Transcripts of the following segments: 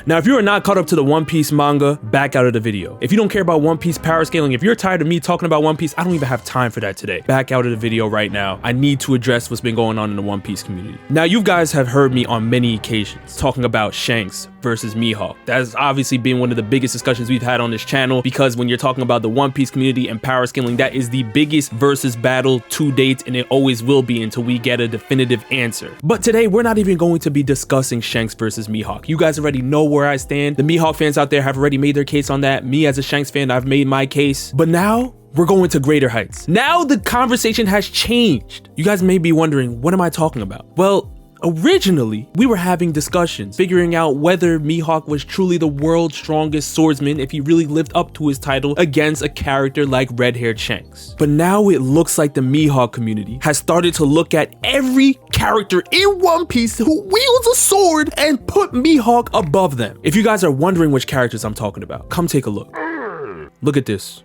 Now, if you are not caught up to the One Piece manga, back out of the video. If you don't care about One Piece power scaling, if you're tired of me talking about One Piece, I don't even have time for that today. Back out of the video right now. I need to address what's been going on in the One Piece community. Now, you guys have heard me on many occasions talking about Shanks versus Mihawk. That has obviously been one of the biggest discussions we've had on this channel, because when you're talking about the One Piece community and power scaling, that is the biggest versus battle to date, and it always will be until we get a definitive answer. But today, we're not even going to be discussing Shanks versus Mihawk. You guys already know where I stand. The Mihawk fans out there have already made their case on that. Me as a Shanks fan, I've made my case. But now, we're going to greater heights. Now the conversation has changed. You guys may be wondering, what am I talking about? Well, originally, we were having discussions, figuring out whether Mihawk was truly the world's strongest swordsman if he really lived up to his title against a character like red-haired Shanks. But now it looks like the Mihawk community has started to look at every character in One Piece who wields a sword and put Mihawk above them. If you guys are wondering which characters I'm talking about, come take a look. Look at this.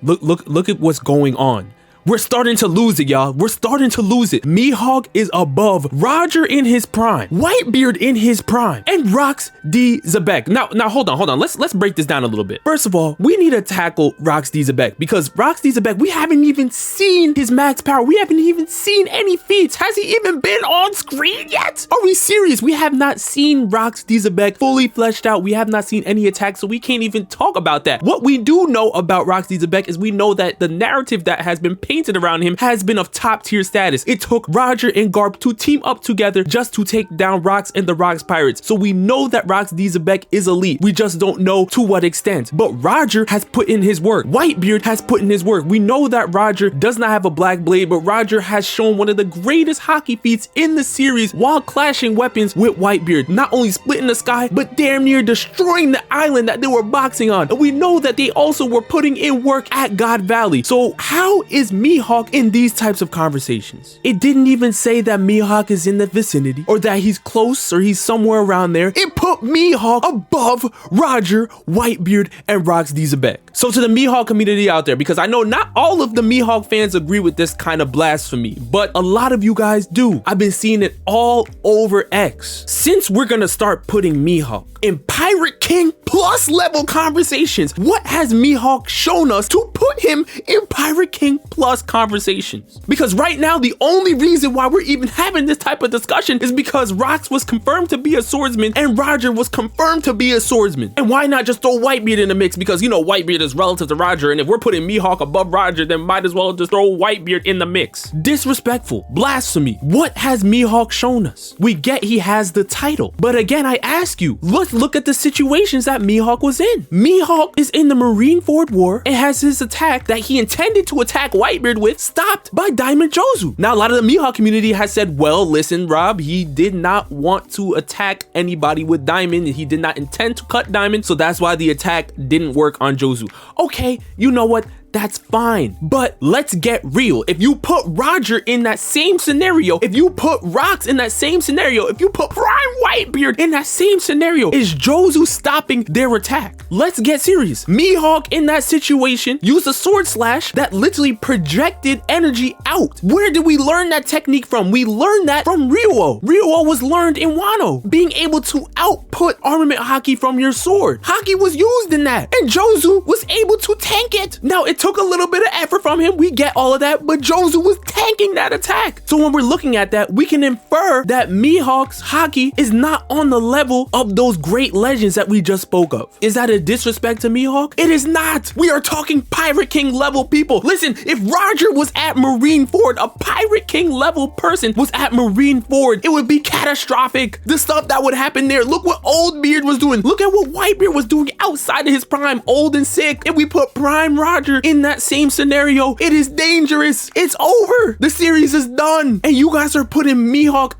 Look at what's going on. We're starting to lose it, y'all. We're starting to lose it. Mihawk is above Roger in his prime, Whitebeard in his prime, and Rox D. Zebek. Now hold on. Let's break this down a little bit. First of all, we need to tackle Rox D. Zebek, because Rox D. Zebek, we haven't even seen his max power. We haven't even seen any feats. Has he even been on screen yet? Are we serious? We have not seen Rox D. Zebek fully fleshed out. We have not seen any attacks, so we can't even talk about that. What we do know about Rox D. Zebek is we know that the narrative that has been painted around him has been of top tier status. It took Roger and Garp to team up together just to take down Rox and the Rox Pirates. So we know that Rox D. Zebek is elite. We just don't know to what extent. But Roger has put in his work. Whitebeard has put in his work. We know that Roger does not have a black blade, but Roger has shown one of the greatest hockey feats in the series while clashing weapons with Whitebeard. Not only splitting the sky, but damn near destroying the island that they were boxing on. And we know that they also were putting in work at God Valley. So how is Mihawk in these types of conversations? It didn't even say that Mihawk is in the vicinity or that he's close or he's somewhere around there. It put Mihawk above Roger, Whitebeard, and Rox D. Zebek. So to the Mihawk community out there, because I know not all of the Mihawk fans agree with this kind of blasphemy, but a lot of you guys do. I've been seeing it all over X. Since we're gonna start putting Mihawk in Pirate King plus level conversations, what has Mihawk shown us to put him in Pirate King plus conversations? Because right now, the only reason why we're even having this type of discussion is because Rox was confirmed to be a swordsman and Roger was confirmed to be a swordsman. And why not just throw Whitebeard in the mix? Because, you know, Whitebeard is relative to Roger, and if we're putting Mihawk above Roger, then might as well just throw Whitebeard in the mix. Disrespectful. Blasphemy. What has Mihawk shown us? We get he has the title. But again, I ask you, let's look at the situations that Mihawk was in. Mihawk is in the Marineford War and has his attack that he intended to attack Whitebeard with stopped by Diamond Jozu. Now, a lot of the Mihawk community has said, well, listen, Rob, he did not want to attack anybody with Diamond, and he did not intend to cut Diamond, so that's why the attack didn't work on Jozu. Okay, you know what? That's fine. But let's get real. If you put Roger in that same scenario, if you put Rox in that same scenario, if you put Prime Whitebeard in that same scenario, is Jozu stopping their attack? Let's get serious. Mihawk in that situation used a sword slash that literally projected energy out. Where did we learn that technique from? We learned that from Ryuo. Ryuo was learned in Wano, being able to output armament haki from your sword. Haki was used in that, and Jozu was able to tank it. Now, it took a little bit of effort from him. We get all of that, but Jozu was tanking that attack. So when we're looking at that, we can infer that Mihawk's haki is not on the level of those great legends that we just spoke of. Is that a disrespect to Mihawk? It is not. We are talking Pirate King level people. Listen, if Roger was at Marineford, a Pirate King level person was at Marineford, it would be catastrophic. The stuff that would happen there. Look what Old Beard was doing. Look at what Whitebeard was doing outside of his prime, old and sick. If we put Prime Roger in that same scenario, it is dangerous. It's over. The series is done. And you guys are putting Mihawk,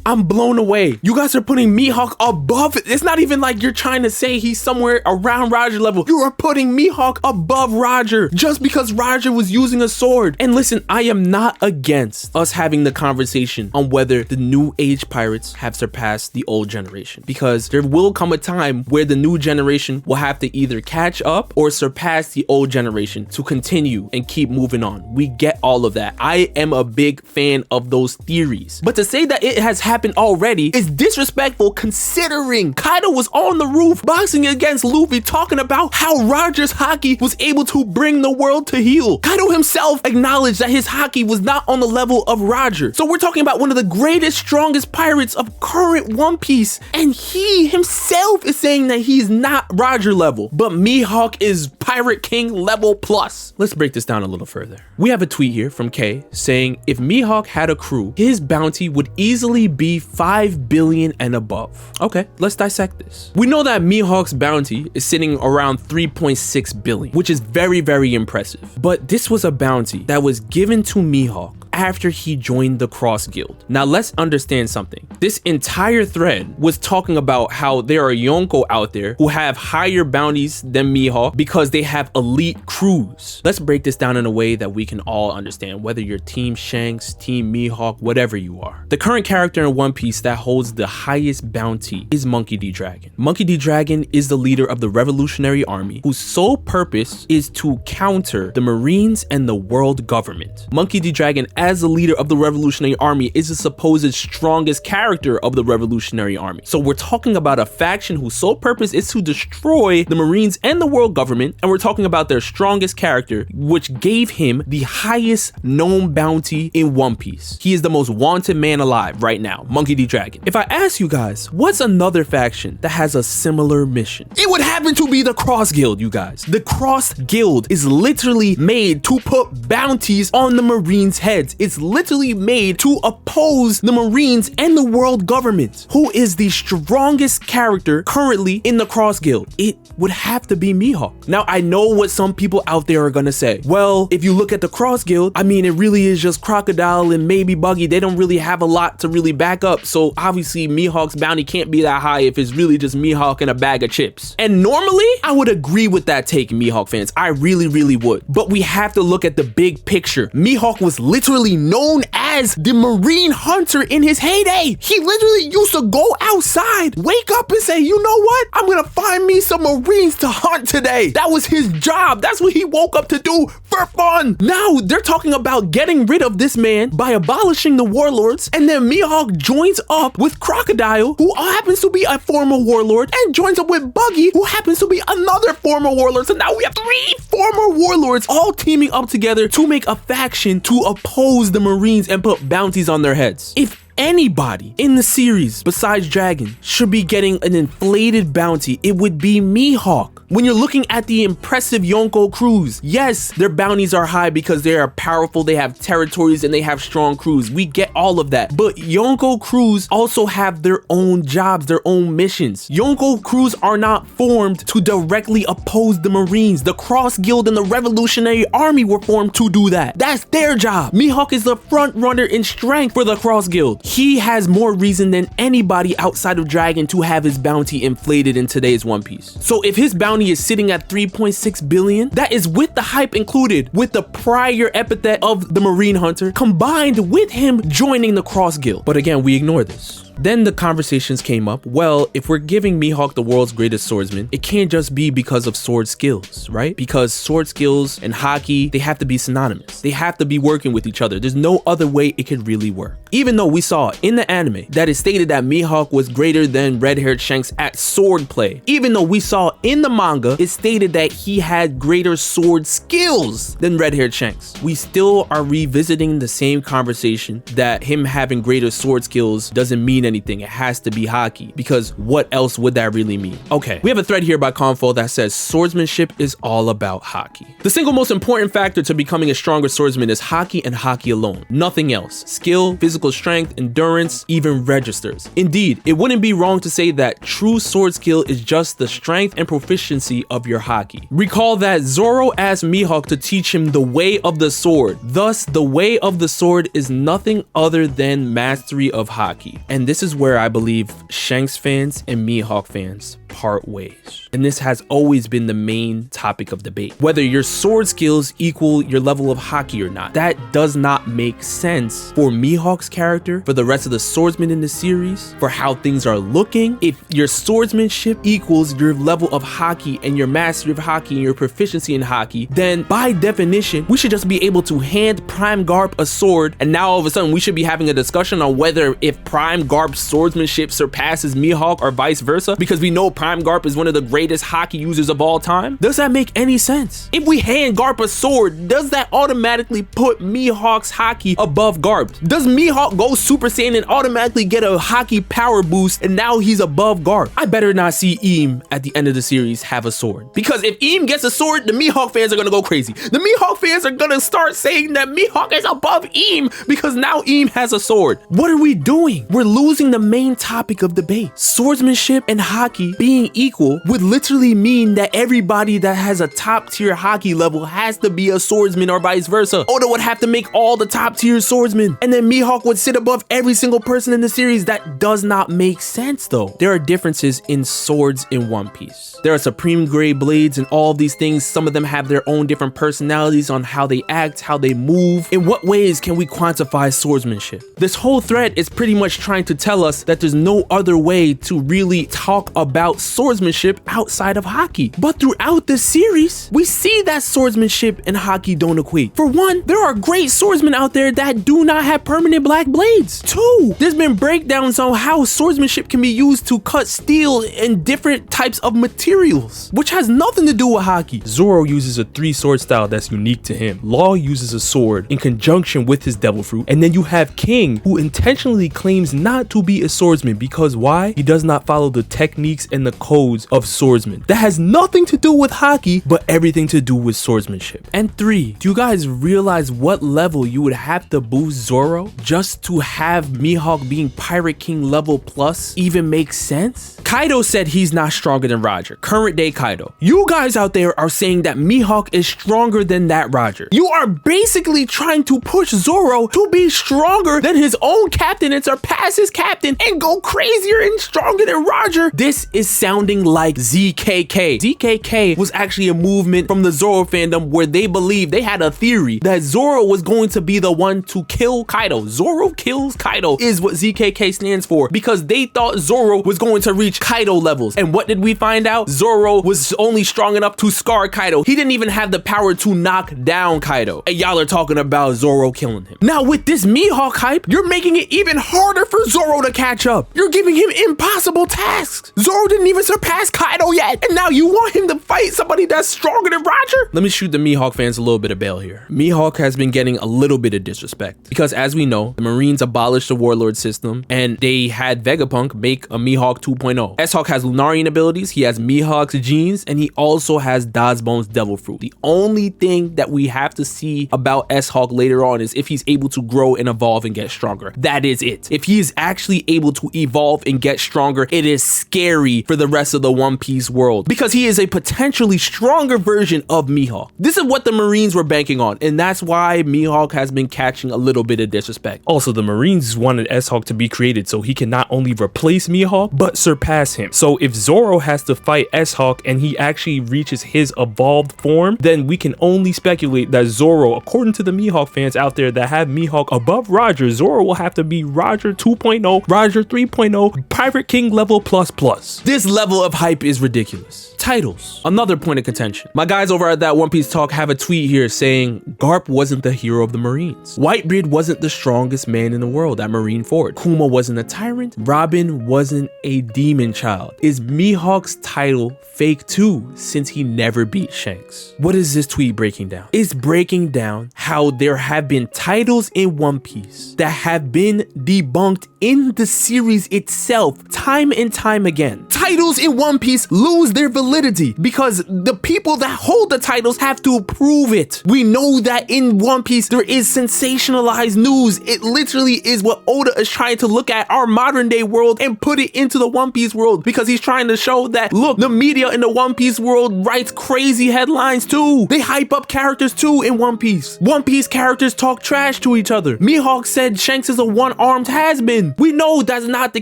I'm blown away. You guys are putting Mihawk above it. It's not even like you're trying to say he's somewhere around Roger level. You are putting Mihawk above Roger just because Roger was using a sword. And listen, I am not against us having the conversation on whether the new age pirates have surpassed the old generation, because there will come a time where the new generation will have to either catch up or surpass the old generation to continue and keep moving on. We get all of that. I am a big fan of those theories. But to say that it has happened already is disrespectful considering Kaido was on the roof boxing against Luffy talking about how Roger's haki was able to bring the world to heel. Kaido himself acknowledged that his haki was not on the level of Roger. So we're talking about one of the greatest, strongest pirates of current One Piece, and he himself is saying that he's not Roger level, but Mihawk is Pirate King level plus. Let's break this down a little further. We have a tweet here from Kay saying if Mihawk had a crew, his bounty would easily be 5 billion and above. Okay, let's dissect this. We know that Mihawk's bounty is sitting around 3.6 billion, which is very, very impressive. But this was a bounty that was given to Mihawk after he joined the Cross Guild. Now let's understand something. This entire thread was talking about how there are Yonko out there who have higher bounties than Mihawk because they have elite crews. Let's break this down in a way that we can all understand, whether you're Team Shanks, Team Mihawk, whatever you are. The current character in One Piece that holds the highest bounty is Monkey D. Dragon. Monkey D. Dragon is the leader of the Revolutionary Army whose sole purpose is to counter the Marines and the world government. Monkey D. Dragon, as the leader of the Revolutionary Army, is the supposed strongest character of the Revolutionary Army. So we're talking about a faction whose sole purpose is to destroy the Marines and the world government, and we're talking about their strongest character, which gave him the highest known bounty in One Piece. He is the most wanted man alive right now, Monkey D. Dragon. If I ask you guys, what's another faction that has a similar mission? It would happen to be the Cross Guild, you guys. The Cross Guild is literally made to put bounties on the Marines' heads. It's literally made to oppose the Marines and the world government. Who is the strongest character currently in the Cross Guild? It would have to be Mihawk. Now, I know what some people out there are gonna say. Well, if you look at the Cross Guild, I mean, it really is just Crocodile and maybe Buggy. They don't really have a lot to really back up. So obviously Mihawk's bounty can't be that high if it's really just Mihawk and a bag of chips. And normally I would agree with that take, Mihawk fans. I really, really would. But we have to look at the big picture. Mihawk was literally known as the Marine Hunter in his heyday. He literally used to go outside, wake up and say, you know what? I'm gonna find me some Marines to hunt today. That was his job. That's what he woke up to do for fun. Now they're talking about getting rid of this man by abolishing the warlords, and then Mihawk joins up with Crocodile, who happens to be a former warlord, and joins up with Buggy, who happens to be another former warlord. So now we have 3 former warlords all teaming up together to make a faction to oppose the Marines and put bounties on their heads. If anybody in the series besides Dragon should be getting an inflated bounty, it would be Mihawk. When you're looking at the impressive Yonko crews, yes, their bounties are high because they are powerful, they have territories, and they have strong crews. We get all of that. But Yonko crews also have their own jobs, their own missions. Yonko crews are not formed to directly oppose the Marines. The Cross Guild and the Revolutionary Army were formed to do that. That's their job. Mihawk is the front runner in strength for the Cross Guild. He has more reason than anybody outside of Dragon to have his bounty inflated in today's One Piece. So if his bounty is sitting at 3.6 billion, that is with the hype included, with the prior epithet of the Marine Hunter, combined with him joining the Cross Guild. But again, we ignore this. Then the conversations came up, well, if we're giving Mihawk the world's greatest swordsman, it can't just be because of sword skills, right? Because sword skills and haki, they have to be synonymous. They have to be working with each other. There's no other way it could really work. Even though we saw in the anime that it stated that Mihawk was greater than red-haired Shanks at swordplay, even though we saw in the manga it stated that he had greater sword skills than red-haired Shanks, we still are revisiting the same conversation that him having greater sword skills doesn't mean anything. It has to be haki, because what else would that really mean? Okay, we have a thread here by Confo that says swordsmanship is all about haki. The single most important factor to becoming a stronger swordsman is haki and haki alone. Nothing else. Skill, physical strength, endurance, even registers. Indeed, it wouldn't be wrong to say that true sword skill is just the strength and proficiency of your haki. Recall that Zoro asked Mihawk to teach him the way of the sword. Thus, the way of the sword is nothing other than mastery of haki. And this is where I believe Shanks fans and Mihawk fans part ways. And this has always been the main topic of debate. Whether your sword skills equal your level of haki or not. That does not make sense for Mihawk's character, for the rest of the swordsmen in the series, for how things are looking. If your swordsmanship equals your level of haki and your mastery of haki and your proficiency in haki, then by definition, we should just be able to hand Prime Garp a sword, and now all of a sudden we should be having a discussion on whether if Prime Garp's swordsmanship surpasses Mihawk or vice versa, because we know Prime Garp is one of the greatest haki users of all time. Does that make any sense? If we hand Garp a sword, does that automatically put Mihawk's haki above Garp's? Does Mihawk go Super Saiyan and automatically get a haki power boost and now he's above Garp? I better not see Eam at the end of the series have a sword, because if Eam gets a sword, the Mihawk fans are gonna go crazy. The Mihawk fans are gonna start saying that Mihawk is above Eam because now Eam has a sword. What are we doing? We're losing the main topic of debate. Swordsmanship and haki being equal would literally mean that everybody that has a top tier haki level has to be a swordsman or vice versa. Oda would have to make all the top tier swordsmen, and then Mihawk would sit above every single person in the series. That does not make sense though. There are differences in swords in One Piece. There are supreme grade blades and all these things. Some of them have their own different personalities on how they act, how they move. In what ways can we quantify swordsmanship? This whole thread is pretty much trying to tell us that there's no other way to really talk about swordsmanship outside of haki. But throughout the series, we see that swordsmanship and haki don't equate. For one, there are great swordsmen out there that do not have permanent black blades. Two, there's been breakdowns on how swordsmanship can be used to cut steel and different types of materials, which has nothing to do with haki. Zoro uses a 3-sword style that's unique to him. Law uses a sword in conjunction with his devil fruit. And then you have King, who intentionally claims not to be a swordsman because why? He does not follow the techniques and the codes of swordsmen. That has nothing to do with haki, but everything to do with swordsmanship. And 3, do you guys realize what level you would have to boost Zoro just to have Mihawk being Pirate King level plus even make sense? Kaido said he's not stronger than Roger. Current day Kaido. You guys out there are saying that Mihawk is stronger than that Roger. You are basically trying to push Zoro to be stronger than his own captain and surpass his captain and go crazier and stronger than Roger. This is sounding like ZKK. ZKK was actually a movement from the Zoro fandom where they believed, they had a theory that Zoro was going to be the one to kill Kaido. Zoro kills Kaido is what ZKK stands for, because they thought Zoro was going to reach Kaido levels. And what did we find out? Zoro was only strong enough to scar Kaido. He didn't even have the power to knock down Kaido. And y'all are talking about Zoro killing him. Now with this Mihawk hype, you're making it even harder for Zoro to catch up. You're giving him impossible tasks. Zoro didn't even surpass Kaido yet, and now you want him to fight somebody that's stronger than Roger? Let me shoot the Mihawk fans a little bit of bail here. Mihawk has been getting a little bit of disrespect because, as we know, the Marines abolished the warlord system and they had Vegapunk make a Mihawk 2.0. S-Hawk has Lunarian abilities, he has Mihawk's genes, and he also has Dazbone's devil fruit. The only thing that we have to see about S-Hawk later on is if he's able to grow and evolve and get stronger. That is it. If he is actually able to evolve and get stronger, it is scary for the rest of the One Piece world because he is a potentially stronger version of Mihawk. This is what the Marines were banking on, and that's why Mihawk has been catching a little bit of disrespect. Also, the Marines wanted S-Hawk to be created so he can not only replace Mihawk, but surpass him. So if Zoro has to fight S-Hawk and he actually reaches his evolved form, then we can only speculate that Zoro, according to the Mihawk fans out there that have Mihawk above Roger, Zoro will have to be Roger 2.0, Roger 3.0, Pirate King level plus plus. This level of hype is ridiculous. Titles, another point of contention. My guys over at That One Piece Talk have a tweet here saying Garp wasn't the hero of the Marines. Whitebeard wasn't the strongest man in the world at Marineford. Kuma wasn't a tyrant. Robin wasn't a demon child. Is Mihawk's title fake too, since he never beat Shanks? What is this tweet breaking down? It's breaking down how there have been titles in One Piece that have been debunked in the series itself time and time again. Titles in One Piece lose their validity because the people that hold the titles have to prove it. We know that in One Piece there is sensationalized news. It literally is what Oda is trying to look at our modern day world and put it into the One Piece world, because he's trying to show that, look, the media in the One Piece world writes crazy headlines too. They hype up characters too in One Piece. One Piece characters talk trash to each other. Mihawk said Shanks is a one-armed has-been. We know that's not the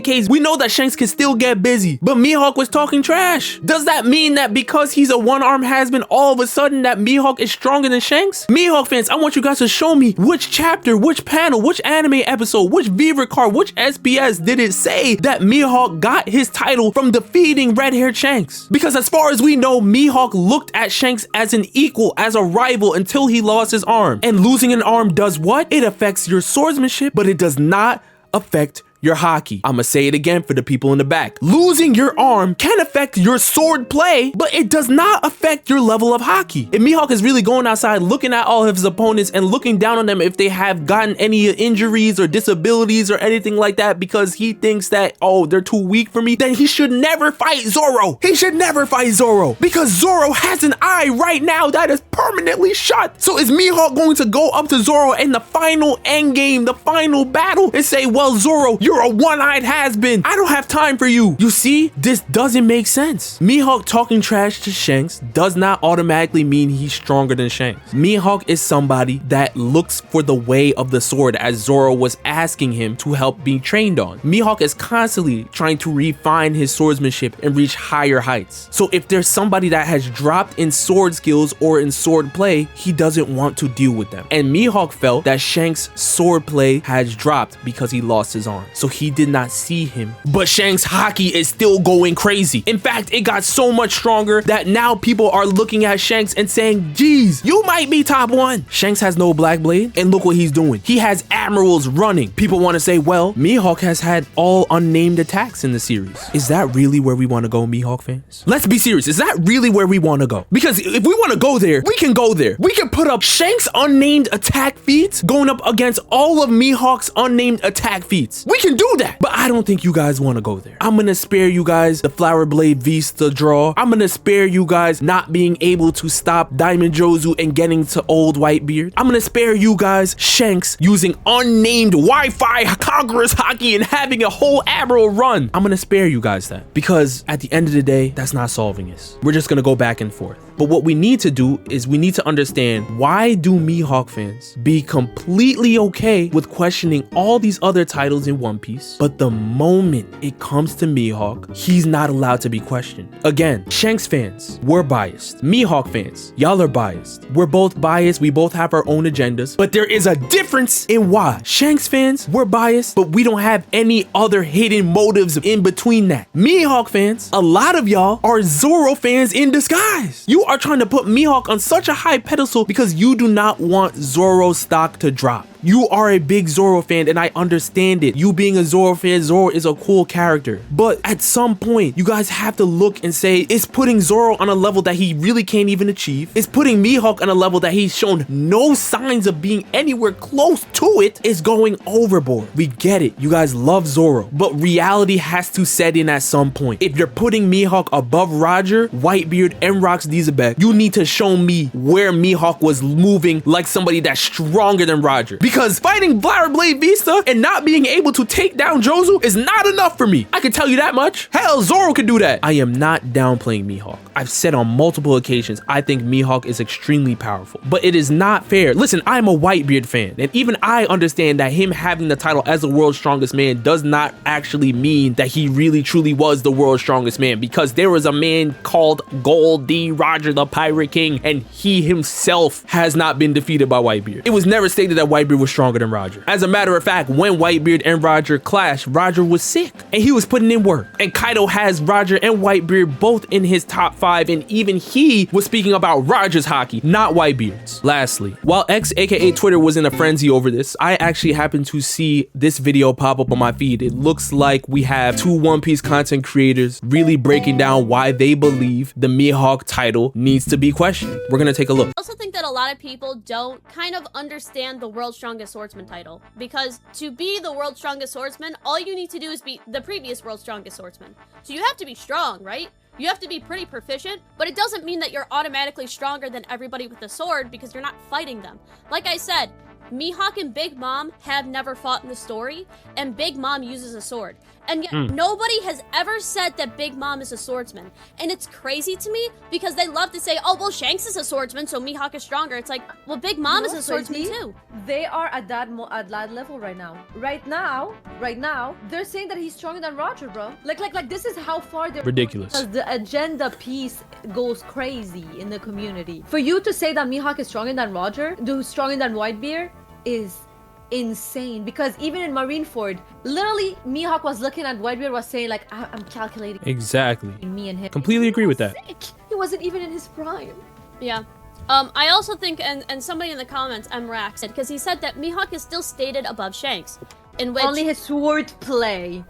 case. We know that Shanks can still get busy, but Mihawk was talking trash. Does that mean that because he's a one-armed has-been, all of a sudden that Mihawk is stronger than Shanks? Mihawk fans, I want you guys to show me which chapter, which panel, which anime episode, which Viva card, which SBS did it say that Mihawk got his title from defeating red-haired Shanks? Because as far as we know, Mihawk looked at Shanks as an equal, as a rival, until he lost his arm. And losing an arm does what? It affects your swordsmanship, but it does not affect your hockey. I'ma say it again for the people in the back. Losing your arm can affect your sword play, but it does not affect your level of hockey. If Mihawk is really going outside looking at all of his opponents and looking down on them if they have gotten any injuries or disabilities or anything like that because he thinks that, oh, they're too weak for me, then he should never fight Zoro. He should never fight Zoro because Zoro has an eye right now that is permanently shut. So is Mihawk going to go up to Zoro in the final end game, the final battle, and say, well, Zoro, you're a one-eyed has-been. I don't have time for you. You see, this doesn't make sense. Mihawk talking trash to Shanks does not automatically mean he's stronger than Shanks. Mihawk is somebody that looks for the way of the sword, as Zoro was asking him to help be trained on. Mihawk is constantly trying to refine his swordsmanship and reach higher heights. So if there's somebody that has dropped in sword skills or in sword play, he doesn't want to deal with them. And Mihawk felt that Shanks' sword play has dropped because he lost his arm. So he did not see him. But Shanks' hockey is still going crazy. In fact, it got so much stronger that now people are looking at Shanks and saying, geez, you might be top one. Shanks has no black blade, and look what he's doing. He has admirals running. People want to say, well, Mihawk has had all unnamed attacks in the series. Is that really where we want to go, Mihawk fans? Let's be serious. Is that really where we want to go? Because if we want to go there, we can go there. We can put up Shanks' unnamed attack feats going up against all of Mihawk's unnamed attack feats. We can do that. But I don't think you guys want to go there. I'm gonna spare you guys the Flower Blade Vista draw. I'm gonna spare you guys not being able to stop Diamond Jozu and getting to Old Whitebeard. I'm gonna spare you guys Shanks using unnamed Wi-Fi Conqueror's hockey and having a whole Admiral run. I'm gonna spare you guys that because at the end of the day, that's not solving this. We're just gonna go back and forth. But what we need to do is we need to understand, why do Mihawk fans be completely okay with questioning all these other titles in One Piece, but the moment it comes to Mihawk, he's not allowed to be questioned? Again, Shanks fans, we're biased. Mihawk fans, y'all are biased. We're both biased. We both have our own agendas, but there is a difference in why. Shanks fans, we're biased, but we don't have any other hidden motives in between that. Mihawk fans, a lot of y'all are Zoro fans in disguise. You are trying to put Mihawk on such a high pedestal because you do not want Zoro's stock to drop. You are a big Zoro fan, and I understand it. You being a Zoro fan, Zoro is a cool character. But at some point, you guys have to look and say, it's putting Zoro on a level that he really can't even achieve. It's putting Mihawk on a level that he's shown no signs of being anywhere close to it. It's going overboard. We get it. You guys love Zoro, but reality has to set in at some point. If you're putting Mihawk above Roger, Whitebeard, and Rox Diesebek, you need to show me where Mihawk was moving like somebody that's stronger than Roger. Because fighting Flower Blade Vista and not being able to take down Jozu is not enough for me. I can tell you that much. Hell, Zoro can do that. I am not downplaying Mihawk. I've said on multiple occasions, I think Mihawk is extremely powerful, but it is not fair. Listen, I'm a Whitebeard fan, and even I understand that him having the title as the world's strongest man does not actually mean that he really truly was the world's strongest man, because there was a man called Gold D. Roger the Pirate King, and he himself has not been defeated by Whitebeard. It was never stated that Whitebeard was stronger than Roger. As a matter of fact, when Whitebeard and Roger clashed, Roger was sick and he was putting in work. And Kaido has Roger and Whitebeard both in his top 5, and even he was speaking about Roger's hockey, not Whitebeard's. Lastly, while X, aka Twitter, was in a frenzy over this, I actually happened to see this video pop up on my feed. It looks like we have two One Piece content creators really breaking down why they believe the Mihawk title needs to be questioned. We're gonna take a look. I also think that a lot of people don't kind of understand the World's Strongest Swordsman title, because to be the World's Strongest Swordsman, all you need to do is beat the previous World's Strongest Swordsman. So you have to be strong, right? You have to be pretty proficient, but it doesn't mean that you're automatically stronger than everybody with a sword because you're not fighting them. Like I said, Mihawk and Big Mom have never fought in the story, and Big Mom uses a sword. And yet nobody has ever said that Big Mom is a swordsman. And it's crazy to me because they love to say, oh, well, Shanks is a swordsman, so Mihawk is stronger. It's like, well, Big Mom is a swordsman too. They are at that level right now. Right now, they're saying that he's stronger than Roger, bro. Like this is how far they're Ridiculous. Because the agenda piece goes crazy in the community. For you to say that Mihawk is stronger than Roger, who's stronger than Whitebeard, is insane. Because even in Marineford, literally Mihawk was looking at Whitebeard, was saying like, I'm calculating Exactly. me and him. Completely agree with that. He wasn't even in his prime. Yeah. I also think, and somebody in the comments, Rack said, because he said that Mihawk is still stated above Shanks, in which Only his sword play.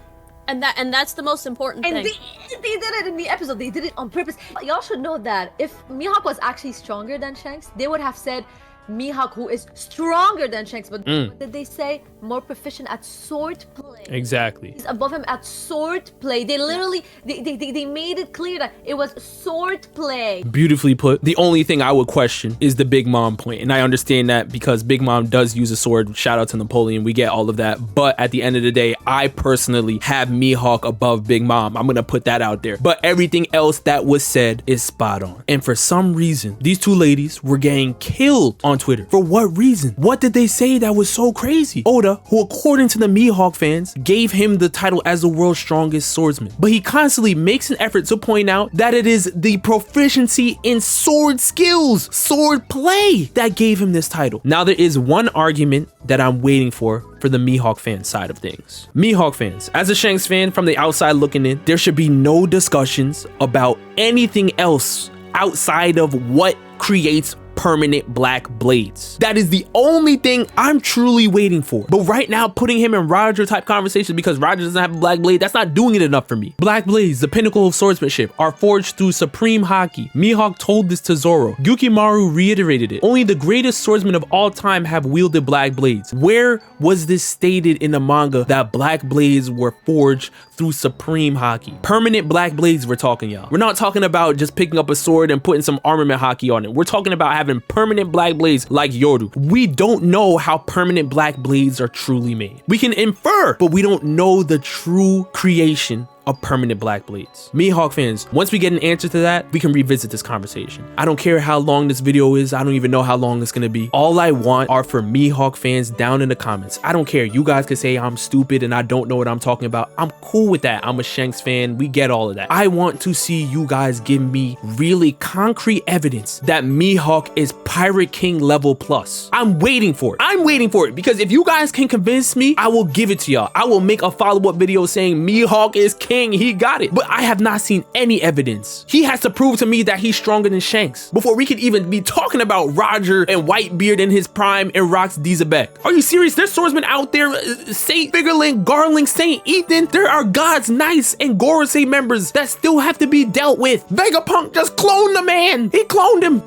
and that's the most important And thing. they did it in the episode. They did it on purpose. Y'all should know that if Mihawk was actually stronger than Shanks, they would have said Mihawk, who is stronger than Shanks. But what did they say? More proficient at sword play. Exactly. He's above him at sword play. They literally, they made it clear that it was sword play. Beautifully put. The only thing I would question is the Big Mom point. And I understand that because Big Mom does use a sword. Shout out to Napoleon. We get all of that. But at the end of the day, I personally have Mihawk above Big Mom. I'm going to put that out there. But everything else that was said is spot on. And for some reason, these two ladies were getting killed on Twitter. For what reason? What did they say that was so crazy? Oda, who according to the Mihawk fans, gave him the title as the world's strongest swordsman. But he constantly makes an effort to point out that it is the proficiency in sword skills, sword play, that gave him this title. Now there is one argument that I'm waiting for the Mihawk fan side of things. Mihawk fans, as a Shanks fan from the outside looking in, there should be no discussions about anything else outside of what creates permanent black blades. That is the only thing I'm truly waiting for. But right now, putting him in Roger type conversations because Roger doesn't have a black blade, that's not doing it enough for me. Black blades, the pinnacle of swordsmanship, are forged through supreme haki. Mihawk told this to Zoro. Yukimaru reiterated it. Only the greatest swordsmen of all time have wielded black blades. Where was this stated in the manga that black blades were forged through supreme haki? Permanent black blades we're talking, y'all. We're not talking about just picking up a sword and putting some armament haki on it. We're talking about having permanent black blades like Yoru. We don't know how permanent black blades are truly made. We can infer, but we don't know the true creation of permanent black blades. Mihawk fans, once we get an answer to that, we can revisit this conversation. I don't care how long this video is. I don't even know how long it's gonna be. All I want are for Mihawk fans down in the comments. I don't care. You guys could say I'm stupid and I don't know what I'm talking about. I'm cool with that. I'm a Shanks fan. We get all of that. I want to see you guys give me really concrete evidence that Mihawk is Pirate King level plus. I'm waiting for it. I'm waiting for it because if you guys can convince me, I will give it to y'all. I will make a follow-up video saying Mihawk is king. He got it. But I have not seen any evidence. He has to prove to me that he's stronger than Shanks before we could even be talking about Roger and Whitebeard in his prime and Rox Dizabek. Are you serious? There's swordsmen out there, Saint Figurlin, Garling, Saint Ethan. There are God's Nice and Gorosei members that still have to be dealt with. Vegapunk just cloned the man. He cloned him.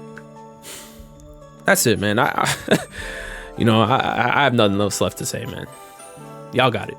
That's it, man. I have nothing else left to say, man. Y'all got it.